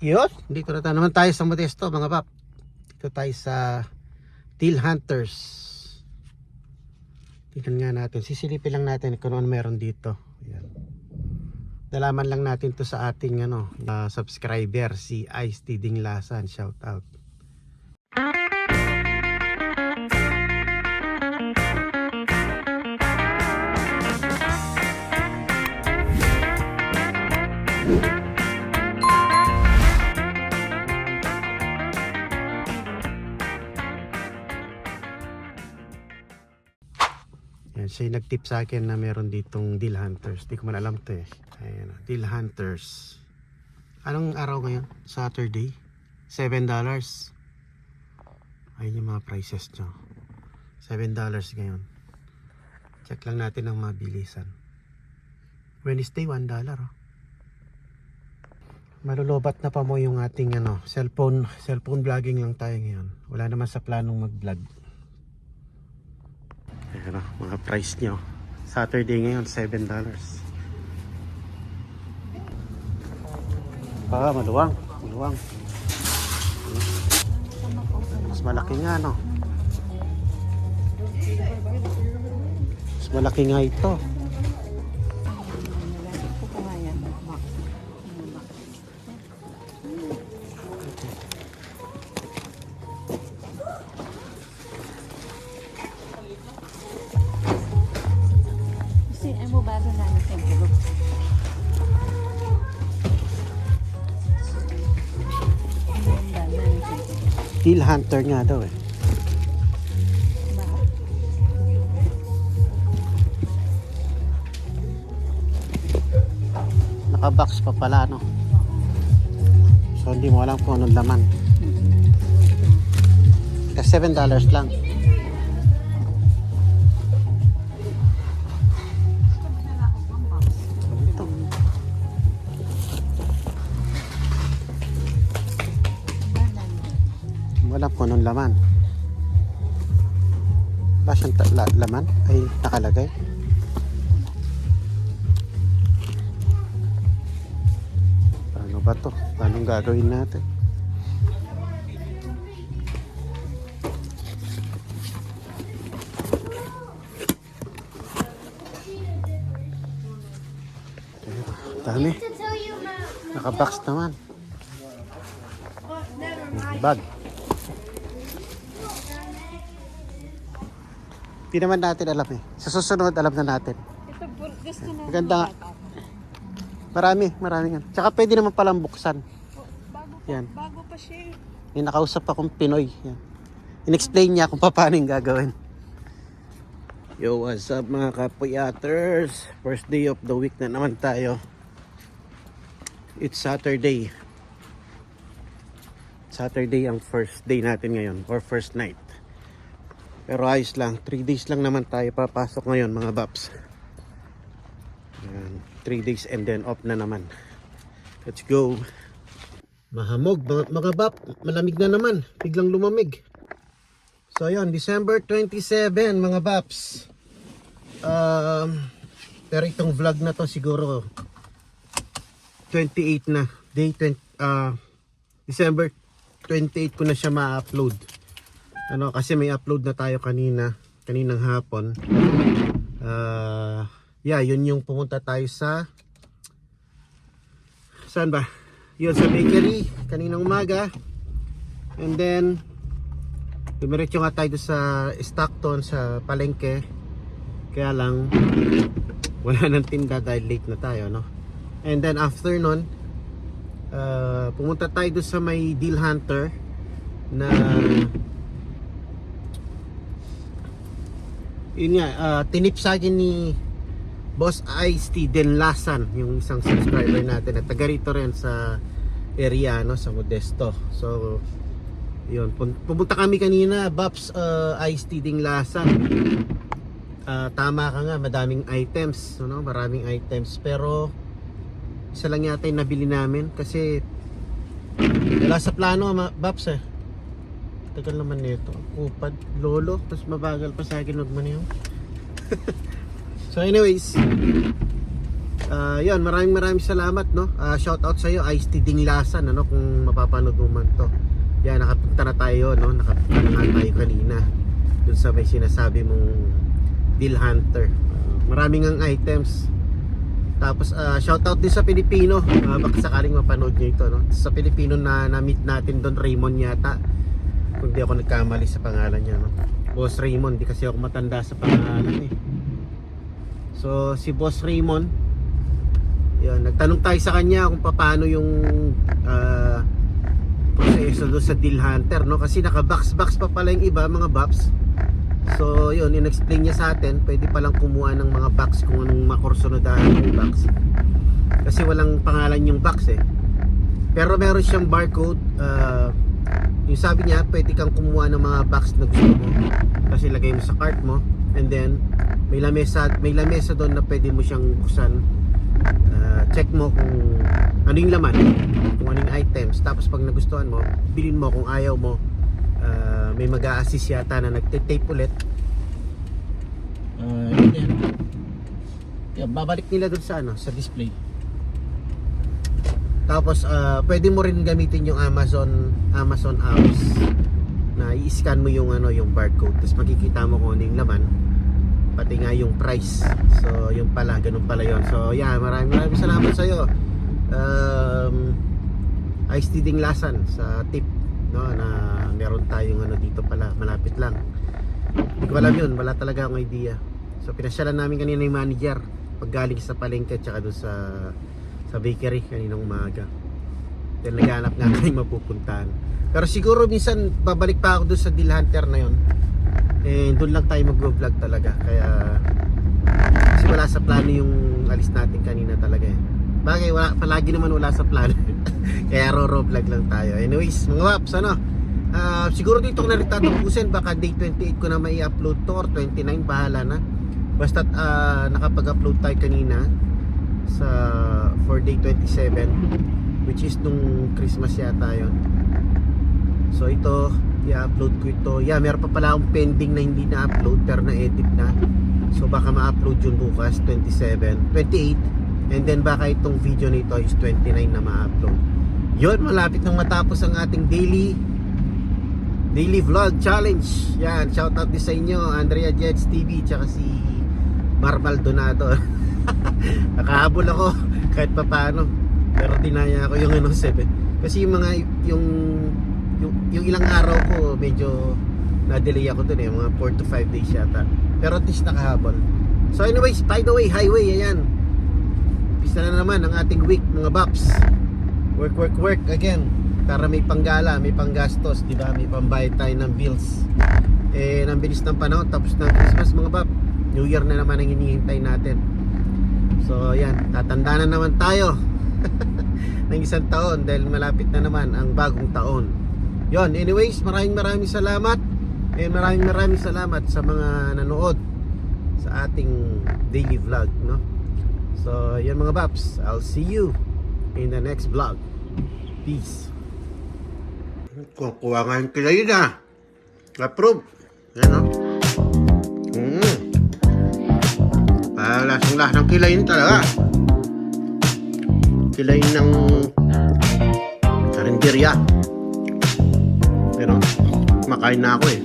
Yun, dito na naman tayo sa Modesto mga pap. Dito tayo sa Deal Hunters. Tingnan nga natin, sisilipin lang natin kung ano meron dito. Ayan. Nalaman lang natin to sa ating subscriber, si Ice Tiding Lasan. Shout out. Yan, siya yung nag-tip sa akin na meron ditong Deal Hunters. Di ko man alam to eh. Ayan, Deal Hunters. Anong araw ngayon? Saturday? $7. Ayun yung mga prices nyo. $7 ngayon. Check lang natin ang mabilisan. Wednesday, $1. Oh. Malulubat na pa mo yung ating cellphone vlogging lang tayo ngayon. Wala naman sa planong mag-vlog. Ayan, mga price nyo. Saturday ngayon, $7. Maluwang. Mas malaki nga, no? Mas malaki nga ito. Deal Hunter nga daw eh. Naka-box pa pala, no? So hindi mo alam kung anong laman. Kasi $7 lang. Ito. Wala po nung laman. Ba siyang laman ay nakalagay. Paano ba to? Paano gagawin natin? Dami. Nakabox naman. Bag. Hindi naman natin alam eh. Sa susunod alam na natin. Ito gusto na. Maganda nga. Marami yan. Tsaka pwede naman palang buksan. Yan. Bago pa siya. May nakausap akong Pinoy. Yan. In-explain niya kung paano yung gagawin. Yo, what's up mga kapuyaters? First day of the week na naman tayo. It's Saturday. Saturday ang first day natin ngayon. Or first night. Pero ayos lang, 3 days lang naman tayo papasok ngayon mga baps. 3 days and then off na naman. Let's go. Mahamog mga bap, malamig na naman, biglang lumamig. So yun, December 27 mga baps. Pero itong vlog na to siguro 28 na. December 28 ko na siya ma-upload. Kasi may upload na tayo kaninang hapon. Yun yung pumunta tayo sa saan ba? Yun sa bakery kaninang umaga. And then dumiretso nga tayo sa Stockton sa palengke. Kaya lang wala nang tinda dahil late na tayo, no? And then after nun pumunta tayo doon sa may Deal Hunter na yun nga, tinip sa akin ni Boss Ice Tiding Lasan, yung isang subscriber natin at taga rito rin sa area, no, sa Modesto. So yun, pumunta kami kanina, Bops Ice Tiding Lasan. Tama ka nga, madaming items, no? Maraming items, pero isa lang yata yung nabili namin kasi wala sa plano, Bops eh. Tagal naman nito. Upad, lolo, tapos mabagal pa sa akin magmaniho. So anyways, Yun, maraming salamat, no. Shout out sa iyo, Ice Tea Dinglasan, ano, kung mapapanood mo man to. Yan, nakapunta na tayo, no. Nakapunta na tayo kanina dun sa may sinasabi mong Deal Hunter. Maraming ang items. Tapos shout out din sa Pilipino, baka sakaling mapanood nyo ito, no. Sa Pilipino na na-meet natin doon, Raymond yata, kung di ako nagkamali sa pangalan niya, no. Boss Raymond, di kasi ako matanda sa pangalan eh. So si Boss Raymond, yun, nagtanong tayo sa kanya kung paano yung proseso doon sa Deal Hunter, no? Kasi naka-box pa pala yung iba, mga box. So yun, in-explain niya sa atin, pwede palang kumuha ng mga box kung anong makursunodahan yung box. Kasi walang pangalan yung box eh. Pero meron siyang barcode. Yung sabi niya, pwede kang kumuha ng mga box na gusto mo. Kasi lagay mo sa cart mo. And then, may lamesa doon na pwede mo siyang buksan. Check mo kung ano yung laman, kung ano yung items. Tapos pag nagustuhan mo, bilhin mo. Kung ayaw mo, may mag-a-assist yata na nagte-tape ulit. Yan. Yeah, babalik nila doon sa ano, sa display. Tapos pwede mo rin gamitin yung Amazon apps na i-scan mo yung ano, yung barcode. Tapos makikita mo kung ano yung laman, pati nga yung price. So yung pala, ganun pala yon. So yeah, maraming salamat sa iyo. Ice Tea Dinglasan sa tip, no, na meron tayong ano dito pala, malapit lang. Hindi ko alam yun, wala talaga akong idea. So pinasyalan namin kanina yung manager paggaling sa palengke tsaka doon sa bakery kaninang umaga. Then naghanap nga tayo mapupuntahan. Pero siguro minsan babalik pa ako doon sa Deal Hunter na yon. Eh doon lang tayo mag-vlog talaga. Kaya kasi wala sa plano yung alis natin kanina talaga eh. Bagay, palagi naman wala sa plano. Kaya vlog lang tayo. Anyways, mga waps, ano? Siguro dito ko na rin tatapusin. Baka day 28 ko na may upload to or 29, bahala na. Basta nakapag-upload tayo kanina sa for day 27, which is nung Christmas yata yun. So ito, i-upload ko ito. Yeah, meron pa pala akong pending na hindi na-upload pero na-edit na. So baka ma-upload yun bukas, 28. And then baka itong video nito is 29 na ma-upload. Yun, malapit nang matapos ang ating daily vlog challenge. Yan, shoutout din sa inyo, Andrea Jets TV tsaka si Mar Maldonado. Nakahabol ako kahit pa paano, pero dinaya ako yung ano 7. Kasi yung mga yung ilang araw ko medyo na-delay ako dun eh, mga 4 to 5 days yata. Pero at least nakahabol. So anyways, by the way, highway, ayan. Pista na naman ang ating week, mga baps. Work again. Para may panggala, may panggastos, di ba? May pambayad tayo ng bills. Eh, nang bilis ng panahon, tapos ng Christmas, mga bap. New Year na naman ang hinihintay natin. So, yan. Tatanda na naman tayo ng isang taon dahil malapit na naman ang bagong taon. Yon, anyways, maraming salamat. And maraming salamat sa mga nanood sa ating daily vlog, no? So, yan mga baps. I'll see you in the next vlog. Peace. Kukuha nga yung kilay na. Approve. Yan, no? Lasang-lasang ng kilay talaga. Kilay ng karinderya. Pero, makain na ako eh.